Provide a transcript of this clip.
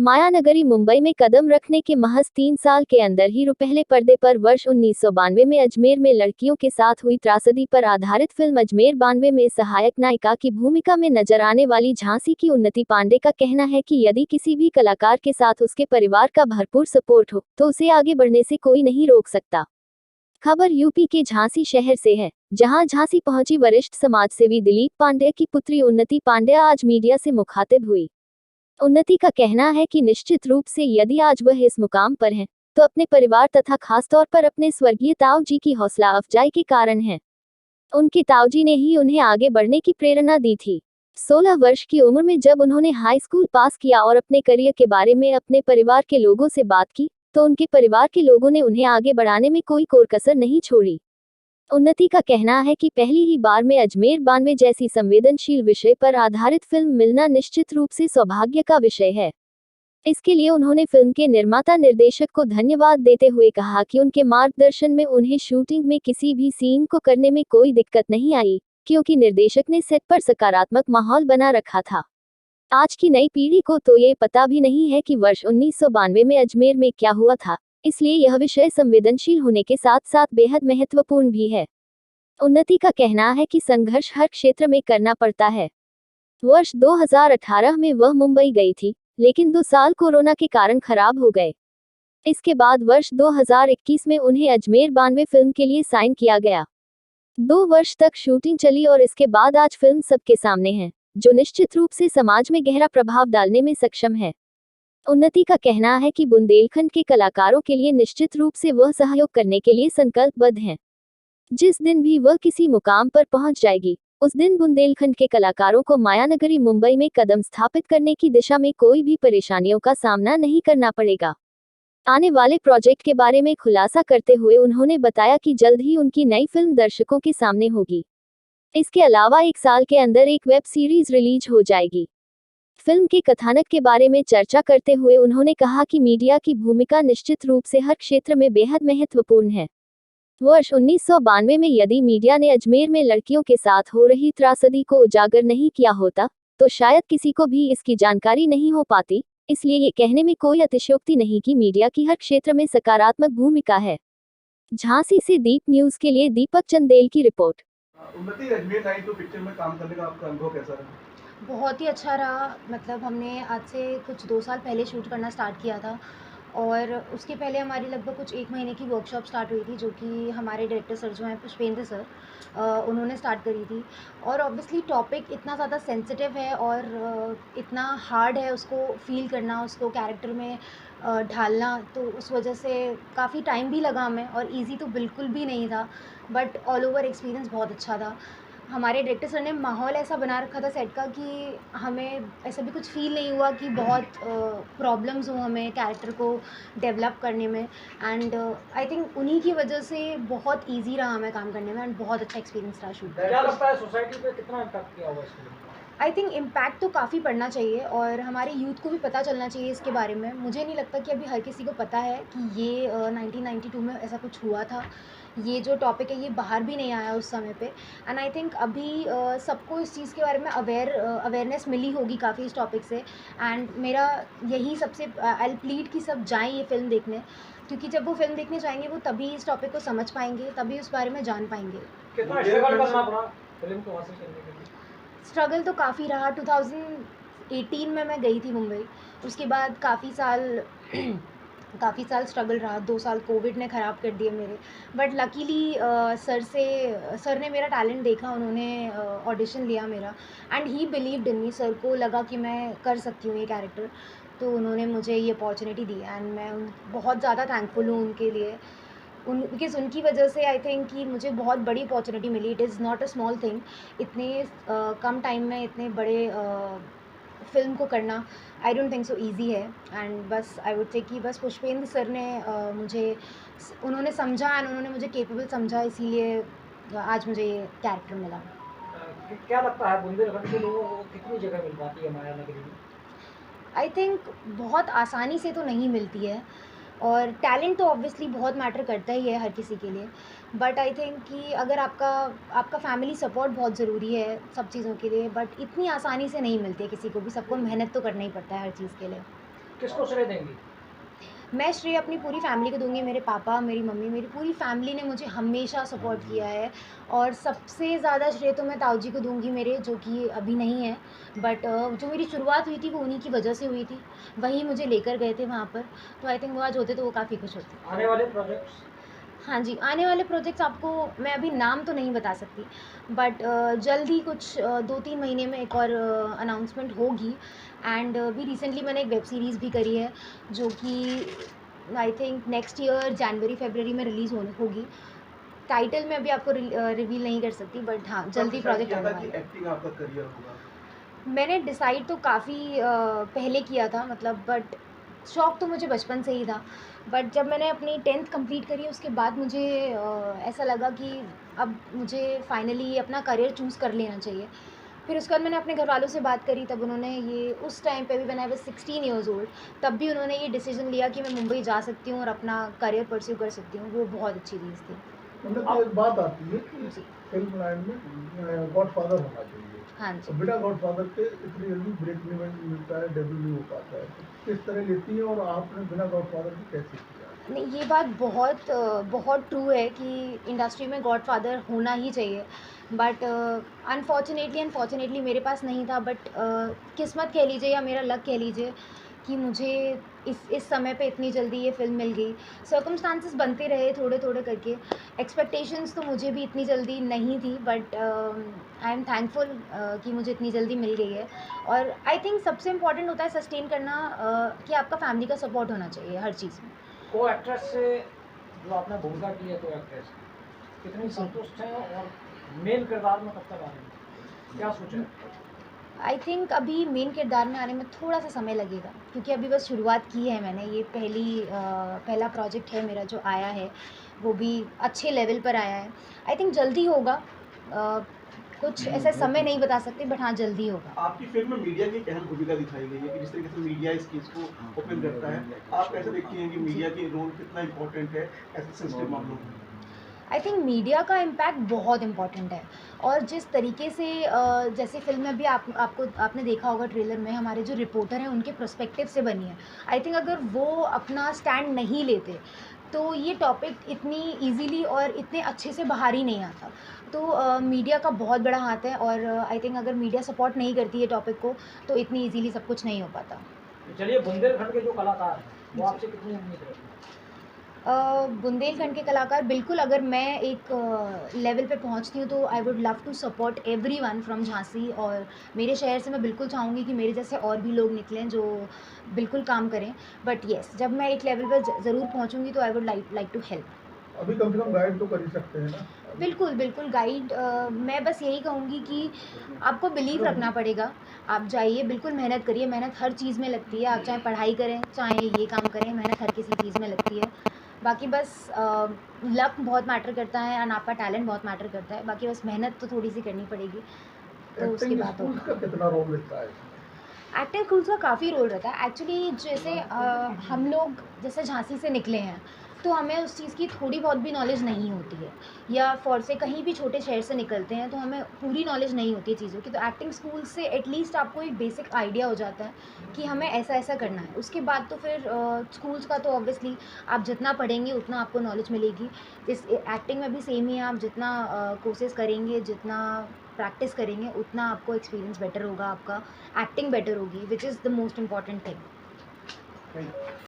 मायानगरी मुंबई में कदम रखने के महज 3 साल के अंदर ही पहले पर्दे पर वर्ष 1992 में अजमेर में लड़कियों के साथ हुई त्रासदी पर आधारित फिल्म अजमेर 92 में सहायक नायिका की भूमिका में नजर आने वाली झांसी की उन्नति पांडे का कहना है कि यदि किसी भी कलाकार के साथ उसके परिवार का भरपूर सपोर्ट हो तो उसे आगे बढ़ने से कोई नहीं रोक सकता। खबर यूपी के झांसी शहर से है, जहां झांसी पहुंची वरिष्ठ समाजसेवी दिलीप पांडे की पुत्री उन्नति पांडे आज मीडिया से मुखातिब हुई। उन्नति का कहना है कि निश्चित रूप से यदि आज वह इस मुकाम पर हैं, तो अपने परिवार तथा खासतौर पर अपने स्वर्गीय ताऊजी की हौसला अफजाई के कारण है। उनके ताऊजी ने ही उन्हें आगे बढ़ने की प्रेरणा दी थी। 16 वर्ष की उम्र में जब उन्होंने हाई स्कूल पास किया और अपने करियर के बारे में अपने परिवार के लोगों से बात की, तो उनके परिवार के लोगों ने उन्हें आगे बढ़ाने में कोई कोर-कसर नहीं छोड़ी। उन्नति का कहना है कि पहली ही बार में अजमेर 92 जैसी संवेदनशील विषय पर आधारित फिल्म मिलना निश्चित रूप से सौभाग्य का विषय है। इसके लिए उन्होंने फिल्म के निर्माता निर्देशक को धन्यवाद देते हुए कहा कि उनके मार्गदर्शन में उन्हें शूटिंग में किसी भी सीन को करने में कोई दिक्कत नहीं आई, क्योंकि निर्देशक ने सेट पर सकारात्मक माहौल बना रखा था। आज की नई पीढ़ी को तो ये पता भी नहीं है कि वर्ष 1992 में अजमेर में क्या हुआ था, इसलिए यह विषय संवेदनशील होने के साथ साथ बेहद महत्वपूर्ण भी है। उन्नति का कहना है कि संघर्ष हर क्षेत्र में करना पड़ता है। वर्ष 2018 में वह मुंबई गई थी, लेकिन 2 साल कोरोना के कारण खराब हो गए। इसके बाद वर्ष 2021 में उन्हें अजमेर 92 फिल्म के लिए साइन किया गया। 2 वर्ष तक शूटिंग चली और इसके बाद आज फिल्म सबके सामने है, जो निश्चित रूप से समाज में गहरा प्रभाव डालने में सक्षम है। उन्नति का कहना है कि बुंदेलखंड के कलाकारों के लिए निश्चित रूप से वह सहयोग करने के लिए संकल्पबद्ध हैं। जिस दिन भी वह किसी मुकाम पर पहुंच जाएगी, उस दिन बुंदेलखंड के कलाकारों को मायानगरी मुंबई में कदम स्थापित करने की दिशा में कोई भी परेशानियों का सामना नहीं करना पड़ेगा। आने वाले प्रोजेक्ट के बारे में खुलासा करते हुए उन्होंने बताया कि जल्द ही उनकी नई फिल्म दर्शकों के सामने होगी। इसके अलावा 1 साल के अंदर एक वेब सीरीज रिलीज हो जाएगी। फिल्म के कथानक के बारे में चर्चा करते हुए उन्होंने कहा कि मीडिया की भूमिका निश्चित रूप से हर क्षेत्र में बेहद महत्वपूर्ण है। वर्ष 1992 में यदि मीडिया ने अजमेर में लड़कियों के साथ हो रही त्रासदी को उजागर नहीं किया होता, तो शायद किसी को भी इसकी जानकारी नहीं हो पाती। इसलिए ये कहने में कोई अतिशयोक्ति नहीं कि मीडिया की हर क्षेत्र में सकारात्मक भूमिका है। झांसी से दीप न्यूज के लिए दीपक चंदेल की रिपोर्ट। उन्नति, अजमेर 92 पिक्चर में काम करने का आपका अनुभव कैसा रहा? बहुत ही अच्छा रहा। मतलब हमने आज से कुछ 2 साल पहले शूट करना स्टार्ट किया था और उसके पहले हमारी लगभग कुछ 1 महीने की वर्कशॉप स्टार्ट हुई थी, जो कि हमारे डायरेक्टर सर जो हैं पुष्पेंद्र सर, उन्होंने स्टार्ट करी थी। और ऑब्वियसली टॉपिक इतना ज़्यादा सेंसिटिव है और इतना हार्ड है उसको फ़ील करना, उसको कैरेक्टर में ढालना, तो उस वजह से काफ़ी टाइम भी लगा हमें और ईज़ी तो बिल्कुल भी नहीं था। बट ऑल ओवर एक्सपीरियंस बहुत अच्छा था। हमारे डायरेक्टर सर ने माहौल ऐसा बना रखा था सेट का कि हमें ऐसा भी कुछ फ़ील नहीं हुआ कि बहुत प्रॉब्लम्स हों हमें कैरेक्टर को डेवलप करने में। एंड आई थिंक उन्हीं की वजह से बहुत ईज़ी रहा हमें काम करने में एंड बहुत अच्छा एक्सपीरियंस रहा शूट क्या लगता है सोसाइटी पे कितना इम्पैक्ट किया होगा इसके लिए? आई थिंक इम्पैक्ट तो काफ़ी पड़ना चाहिए और हमारे यूथ को भी पता चलना चाहिए इसके बारे में। मुझे नहीं लगता कि अभी हर किसी को पता है कि ये 1992 में ऐसा कुछ हुआ था। ये जो टॉपिक है ये बाहर भी नहीं आया उस समय पे। एंड आई थिंक अभी सबको इस चीज़ के बारे में अवेयरनेस मिली होगी काफ़ी इस टॉपिक से। एंड मेरा यही सबसे आई विल प्लीड कि सब जाएँ ये फ़िल्म देखने, क्योंकि जब वो फ़िल्म देखने जाएँगे वो तभी इस टॉपिक को समझ पाएँगे, तभी उस बारे में जान पाएँगे। कितना स्ट्रगल करना पड़ा फिल्म को हासिल करने के लिए? स्ट्रगल तो काफ़ी रहा। 2018 में मैं गई थी मुंबई। उसके बाद काफ़ी साल काफ़ी साल स्ट्रगल रहा। 2 साल कोविड ने ख़राब कर दिए मेरे। बट लकीली सर ने मेरा टैलेंट देखा, उन्होंने ऑडिशन लिया मेरा and he believed in me. Sir को लगा कि मैं कर सकती हूँ ये कैरेक्टर, तो उन्होंने मुझे ये अपॉर्च्युनिटी दी एंड मैं बहुत ज़्यादा थैंकफुल हूँ उनके लिए। बिकॉज़ उनकी वजह से आई थिंक कि मुझे बहुत बड़ी अपॉर्च्युनिटी मिली। It is not a small thing. इतने कम टाइम में इतने बड़े फ़िल्म को करना I don't think so easy है। एंड बस आई वुड से कि बस पुष्पेंद्र सर ने उन्होंने समझा एंड उन्होंने मुझे कैपेबल समझा, इसीलिए आज मुझे ये कैरेक्टर मिला। क्या लगता है बुंदेलखंड के लोगों को कितनी जगह मिल पाती है मायानगरी में? आई थिंक बहुत आसानी से तो नहीं मिलती है और टैलेंट तो ऑब्वियसली बहुत मैटर करता ही है हर किसी के लिए। बट आई थिंक कि अगर आपका आपका फैमिली सपोर्ट बहुत ज़रूरी है सब चीज़ों के लिए, बट इतनी आसानी से नहीं मिलती है किसी को भी। सबको मेहनत तो करना ही पड़ता है हर चीज़ के लिए। किसको श्रेय देंगी? मैं श्रेय अपनी पूरी फैमिली को दूँगी, मेरे पापा, मेरी मम्मी, मेरी पूरी फैमिली ने मुझे हमेशा सपोर्ट किया है और सबसे ज़्यादा श्रेय तो मैं ताऊ जी को दूँगी मेरे, जो कि अभी नहीं है। बट जो मेरी शुरुआत हुई थी वो उन्हीं की वजह से हुई थी। वही मुझे लेकर गए थे वहाँ पर, तो आई थिंक वो आज होते तो वो काफ़ी खुश होते। आने वाले प्रोजेक्ट्स? हाँ जी, आने वाले प्रोजेक्ट्स आपको मैं अभी नाम तो नहीं बता सकती, बट जल्द ही कुछ 2-3 महीने में एक और अनाउंसमेंट होगी। एंड अभी रिसेंटली मैंने एक वेब सीरीज़ भी करी है, जो कि आई थिंक नेक्स्ट ईयर जनवरी-फरवरी में रिलीज़ होगी। टाइटल मैं अभी आपको रिवील नहीं कर सकती, बट हाँ, जल्द ही प्रोजेक्ट आने वाला कि है। एक्टिंग आपका करियर होगा? मैंने डिसाइड तो काफ़ी पहले किया था, मतलब बट शौक तो मुझे बचपन से ही था। बट जब मैंने अपनी 10th कंप्लीट करी उसके बाद मुझे ऐसा लगा कि अब मुझे फाइनली अपना करियर चूज़ कर लेना चाहिए। फिर उसके बाद मैंने अपने घरवालों से बात करी, तब उन्होंने ये उस टाइम पे भी when I was 16 years old, तब भी उन्होंने ये डिसीज़न लिया कि मैं मुंबई जा सकती हूँ और अपना करियर परस्यू कर सकती हूँ। वो बहुत अच्छी चीज़ थी। मतलब तो एक बात आती है कि जी। फिल्म लाइन में गॉडफादर होना चाहिए। हाँ तो जी। बिना गॉडफादर के इतनी जल्दी ब्रेक नहीं मिलता है, डेब्यू नहीं हो पाता है। तो किस तरह लेती है और आपने बिना गॉडफादर के कैसे किया? नहीं, ये बात बहुत ट्रू है कि इंडस्ट्री में गॉडफ़ादर होना ही चाहिए। बट अनफॉर्च्युनेटली मेरे पास नहीं था, बट किस्मत कह लीजिए या मेरा लक कह लीजिए कि मुझे इस समय पे इतनी जल्दी ये फ़िल्म मिल गई। सर्कमस्टांसेस बनते रहे थोड़े-थोड़े करके। एक्सपेक्टेशंस तो मुझे भी इतनी जल्दी नहीं थी, बट आई एम थैंकफुल कि मुझे इतनी जल्दी मिल गई है। और आई थिंक सबसे इम्पोर्टेंट होता है सस्टेन करना, कि आपका फैमिली का सपोर्ट होना चाहिए हर चीज़ में। को एक्ट्रेस से जो आपने भूमिका की है, को एक्ट्रेस कितनी जी। संतुष्ट हैं और मेन किरदार में कब तक आ रही हैं? क्या सोचा है? आई थिंक अभी मेन किरदार में आने में थोड़ा-सा समय लगेगा, क्योंकि अभी बस शुरुआत की है मैंने। ये पहला प्रोजेक्ट है मेरा जो आया है, वो भी अच्छे लेवल पर आया है। आई थिंक जल्दी होगा। कुछ ऐसा समय नहीं बता सकते, बट हाँ, जल्दी होगा। आपकी फ़िल्म में मीडिया की एक अहम भूमिका दिखाई गई है कि जिस तरीके से मीडिया इस केस को ओपन करता है। आप कैसे देखती हैं कि मीडिया की रोल कितना इम्पोर्टेंट है ऐसे सेंसिटिव मामलों में? आई थिंक मीडिया का इम्पैक्ट बहुत इम्पॉर्टेंट है। और जिस तरीके से जैसे फ़िल्म में भी आपने देखा होगा ट्रेलर में, हमारे जो रिपोर्टर हैं उनके पर्सपेक्टिव से बनी है। आई थिंक अगर वो अपना स्टैंड नहीं लेते, तो ये टॉपिक इतनी ईज़िली और इतने अच्छे से बाहर ही नहीं आता। तो मीडिया का बहुत बड़ा हाथ है, और आई थिंक अगर मीडिया सपोर्ट नहीं करती है टॉपिक को, तो इतनी ईज़िली सब कुछ नहीं हो पाता। चलिए, बुंदेलखंड के जो कलाकार हैं, वो जी। आपसे कितनी उम्मीद रखते हैं? बुंदेलखंड के कलाकार बिल्कुल, अगर मैं एक लेवल पे पहुंचती हूँ, तो I would love to support everyone from Jhansi. और मेरे शहर से मैं बिल्कुल चाहूँगी कि मेरे जैसे और भी लोग निकलें जो बिल्कुल काम करें। बट येस, जब मैं एक लेवल पर ज़रूर पहुँचूँगी, तो I would like to help. अभी कम से कम गाइड तो कर ही सकते हैं ना? बिल्कुल, बिल्कुल गाइड, मैं बस यही कहूँगी कि आपको बिलीव रखना पड़ेगा। आप जाइए, बिल्कुल मेहनत करिए, मेहनत हर चीज़ में लगती है। आप चाहे पढ़ाई करें, चाहे ये काम करें, मेहनत हर किसी चीज़ में लगती है। बाकी बस लक बहुत मैटर करता है एंड आपका टैलेंट बहुत मैटर करता है। बाकी बस मेहनत तो थोड़ी-सी करनी पड़ेगी, तो उसके एक्टिंग बाद स्कूल्स होगा। का कितना रोल रहता है इसमें? एक्टिंग स्कूल्स का काफ़ी रोल रहता है। एक्चुअली जैसे हम लोग जैसे झांसी से निकले हैं, तो हमें उस चीज़ की थोड़ी बहुत भी नॉलेज नहीं होती है, या फ़ॉर से कहीं भी छोटे शहर से निकलते हैं, तो हमें पूरी नॉलेज नहीं होती है चीज़ों की। तो एक्टिंग स्कूल से एटलीस्ट आपको एक बेसिक आइडिया हो जाता है कि हमें ऐसा-ऐसा करना है। उसके बाद तो फिर स्कूल्स का तो ऑब्वियसली आप जितना पढ़ेंगे उतना आपको नॉलेज मिलेगी। इस एक्टिंग में भी सेम ही है, आप जितना कोर्सेज़ करेंगे, जितना प्रैक्टिस करेंगे, उतना आपको एक्सपीरियंस बेटर होगा, आपका एक्टिंग बेटर होगी, which is the most important thing. Thank you.